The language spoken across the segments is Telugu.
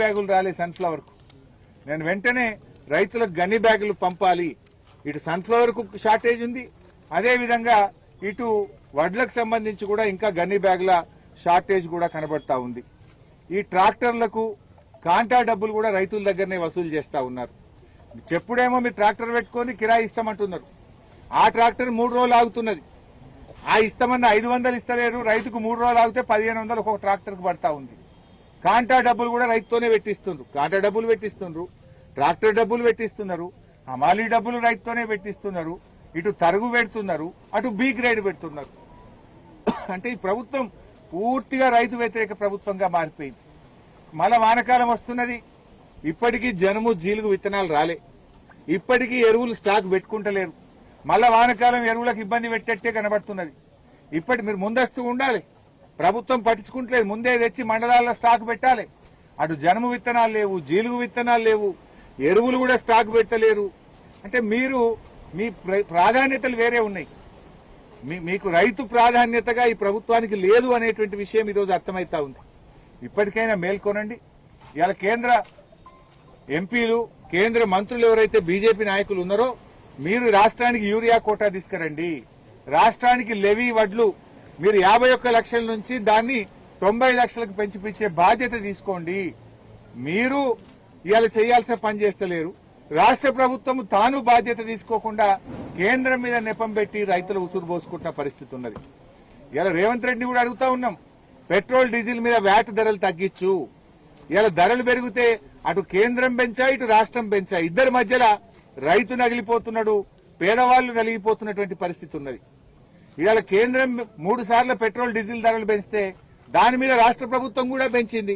బ్యాగులు రాలే సన్ఫ్లవర్ కు. నేను వెంటనే రైతులకు గన్ని బ్యాగులు పంపాలి. ఇటు సన్ఫ్లవర్ కు షార్టేజ్ ఉంది, అదే విధంగా ఇటు వడ్లకు సంబంధించి కూడా ఇంకా గన్ని బ్యాగుల షార్టేజ్ కూడా కనబడతా ఉంది. ఈ ట్రాక్టర్లకు కాంటా డబ్బులు కూడా రైతుల దగ్గరనే వసూలు చేస్తా ఉన్నారు. చెప్పుడేమో మీరు ట్రాక్టర్ పెట్టుకొని కిరాయి ఇస్తామంటున్నారు, ఆ ట్రాక్టర్ 3 రోజులు ఆగుతున్నది. ఆ ఇస్తామన్న 500 ఇస్తలేరు, రైతుకు 3 రోజులు ఆగితే 1500 ఒక ట్రాక్టర్ కు పడతా ఉంది. కాంటా డబ్బులు కూడా రైతుతోనే పెట్టిస్తుండ్రు. కాంటా డబ్బులు పెట్టిస్తుండ్రు, ట్రాక్టర్ డబ్బులు పెట్టిస్తున్నారు, హమాలీ డబ్బులు రైతుతోనే పెట్టిస్తున్నారు, ఇటు తరుగు పెడుతున్నారు, అటు బి గ్రేడ్ పెడుతున్నారు. అంటే ఈ ప్రభుత్వం పూర్తిగా రైతు వ్యతిరేక ప్రభుత్వంగా మారిపోయింది. మళ్ళా వానకాలం వస్తున్నది, ఇప్పటికీ జనుము జీలుగు విత్తనాలు రాలే, ఇప్పటికీ ఎరువులు స్టాక్ పెట్టుకుంటలేరు. మళ్ళా వానకాలం ఎరువులకు ఇబ్బంది పెట్టేట్టే కనబడుతున్నది. ఇప్పటి మీరు ముందస్తు ఉండాలి, ప్రభుత్వం పట్టించుకుంటలేదు. ముందే తెచ్చి మండలాల్లో స్టాక్ పెట్టాలి. అటు జనుము విత్తనాలు లేవు, జీలుగు విత్తనాలు లేవు, ఎరువులు కూడా స్టాక్ పెట్టలేరు. అంటే మీరు మీ ప్రాధాన్యతలు వేరే ఉన్నాయి. మీకు రైతు ప్రాధాన్యతగా ఈ ప్రభుత్వానికి లేదు అనేటువంటి విషయం ఈరోజు అర్థమైతా ఉంది. ఇప్పటికైనా మేల్కొనండి. ఇవాళ కేంద్ర ఎంపీలు, కేంద్ర మంత్రులు ఎవరైతే బీజేపీ నాయకులు ఉన్నారో, మీరు రాష్ట్రానికి యూరియా కోటా తీసుకురండి. రాష్ట్రానికి లెవీ వడ్లు మీరు 51 లక్షల నుంచి దాన్ని 90 లక్షలకు పెంచిపించే బాధ్యత తీసుకోండి. మీరు ఇవాళ చేయాల్సిన పని చేస్తలేరు. రాష్ట్ర ప్రభుత్వం తాను బాధ్యత తీసుకోకుండా కేంద్రం మీద నెపం పెట్టి రైతులు ఉసురు పోసుకుంటున్న పరిస్థితి ఉన్నది. ఇలా రేవంత్ రెడ్డిని కూడా అడుగుతా ఉన్నాం, పెట్రోల్ డీజిల్ మీద వ్యాట్ ధరలు తగ్గించు. ఇలా ధరలు పెరిగితే అటు కేంద్రం పెంచా, ఇటు రాష్ట్రం పెంచా, ఇద్దరి మధ్యలో రైతు నగిలిపోతున్నాడు, పేదవాళ్లు నలిగిపోతున్నటువంటి పరిస్థితి ఉన్నది. ఇవాళ కేంద్రం 3 సార్లు పెట్రోల్ డీజిల్ ధరలు పెంచితే దాని మీద రాష్ట్ర ప్రభుత్వం కూడా పెంచింది.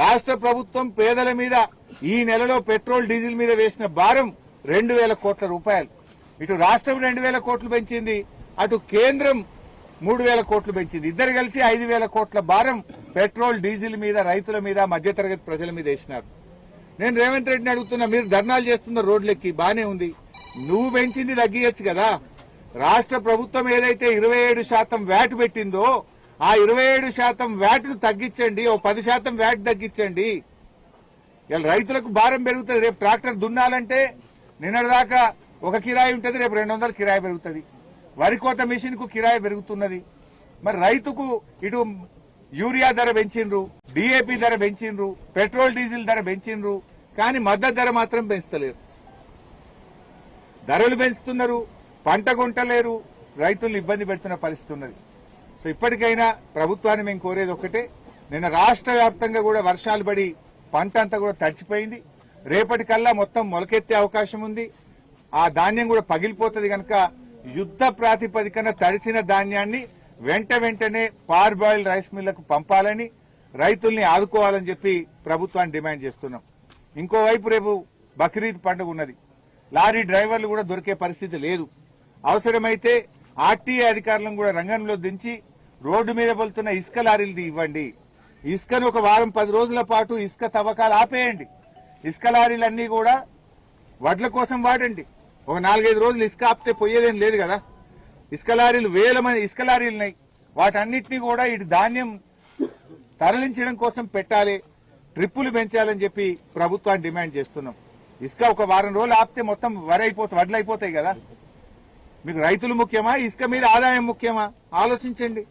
రాష్ట్ర ప్రభుత్వం పేదల మీద ఈ నెలలో పెట్రోల్ డీజిల్ మీద వేసిన భారం 2000 కోట్ల రూపాయలు. ఇటు రాష్ట్రం 2000 కోట్లు పెంచింది, అటు కేంద్రం 3000 కోట్లు పెంచింది. ఇద్దరు కలిసి 5000 కోట్ల భారం పెట్రోల్ డీజిల్ మీద, రైతుల మీద, మధ్యతరగతి ప్రజల మీద వేసినారు. నేను రేవంత్ రెడ్డిని అడుగుతున్నా, మీరు ధర్నాలు చేస్తున్న రోడ్లెక్కి బానే ఉంది, నువ్వు పెంచింది తగ్గియచ్చు కదా. రాష్ట్ర ప్రభుత్వం ఏదైతే 27% వ్యాట్ పెట్టిందో ఆ 27% వ్యాట్ ను తగ్గించండి, ఓ 10% వ్యాట్ తగ్గించండి. ఇలా రైతులకు భారం పెరుగుతుంది. రేపు ట్రాక్టర్ దున్నాలంటే నిన్నటిదాకా ఒక కిరాయి ఉంటుంది, రేపు 200 కిరాయి పెరుగుతుంది. వరి కోత మిషన్ కు కిరాయి పెరుగుతున్నది. మరి రైతుకు ఇటు యూరియా ధర పెంచిండ్రు, డిఏపి ధర పెంచిండ్రు, పెట్రోల్ డీజిల్ ధర పెంచిండ్రు, కానీ మద్దతు ధర మాత్రం పెంచుతలేరు. ధరలు పెంచుతున్నారు, పంట కొంటలేరు, రైతులను ఇబ్బంది పెడుతున్న పరిస్థితి ఉన్నది. సో ఇప్పటికైనా ప్రభుత్వాన్ని మేము కోరేది ఒక్కటే, నిన్న రాష్ట్ర వ్యాప్తంగా కూడా వర్షాలు పడి పంట అంతా కూడా తడిచిపోయింది. రేపటికల్లా మొత్తం మొలకెత్తే అవకాశం ఉంది. ఆ ధాన్యం కూడా పగిలిపోతుంది కనుక యుద్ధ ప్రాతిపదికన తడిసిన ధాన్యాన్ని వెంటనే పార్బాయిల్డ్ రైస్ మిల్లకు పంపాలని, రైతుల్ని ఆదుకోవాలని చెప్పి ప్రభుత్వాన్ని డిమాండ్ చేస్తున్నాం. ఇంకోవైపు రేపు బక్రీద్ పండుగ ఉన్నది. లారీ డ్రైవర్లు కూడా దొరికే పరిస్థితి లేదు. అవసరమైతే ఆర్టీఏ అధికారులను కూడా రంగంలో దించి రోడ్డు మీద వెళ్తున్న ఇసుక లారీలు ఇవ్వండి. ఇసుకను ఒక వారం 10 రోజుల పాటు ఇసుక తవ్వకాలు ఆపేయండి. ఇసుక లారీలన్నీ కూడా వడ్ల కోసం వాడండి. ఒక 4-5 రోజులు ఇసుక ఆపితే పోయేదేం లేదు కదా. ఇసుక లారీలు 1000 మంది ఇసుక లారీలు ఉన్నాయి. వాటన్నిటినీ కూడా ఇటు ధాన్యం తరలించడం కోసం పెట్టాలి, ట్రిప్పులు పెంచాలని చెప్పి ప్రభుత్వాన్ని డిమాండ్ చేస్తున్నాం. ఇసుక ఒక వారం రోజులు ఆపితే మొత్తం వడ్లు అయిపోతాయి కదా. మీకు రైతులు ముఖ్యమా, ఇసుక మీద ఆదాయం ముఖ్యమా? ఆలోచించండి.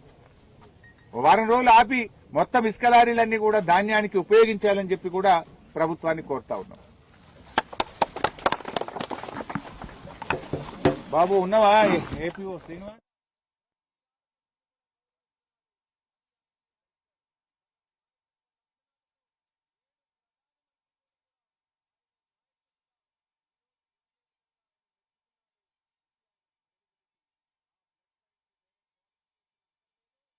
వారం రోజులు ఆపి మొత్తం ఇసుక లారీలన్నీ కూడా ధాన్యానికి ఉపయోగించాలని చెప్పి కూడా ప్రభుత్వాన్ని కోరుతా ఉన్నాం. బాబు ఉన్నవా ఏపీఓ శ్రీనివాస్?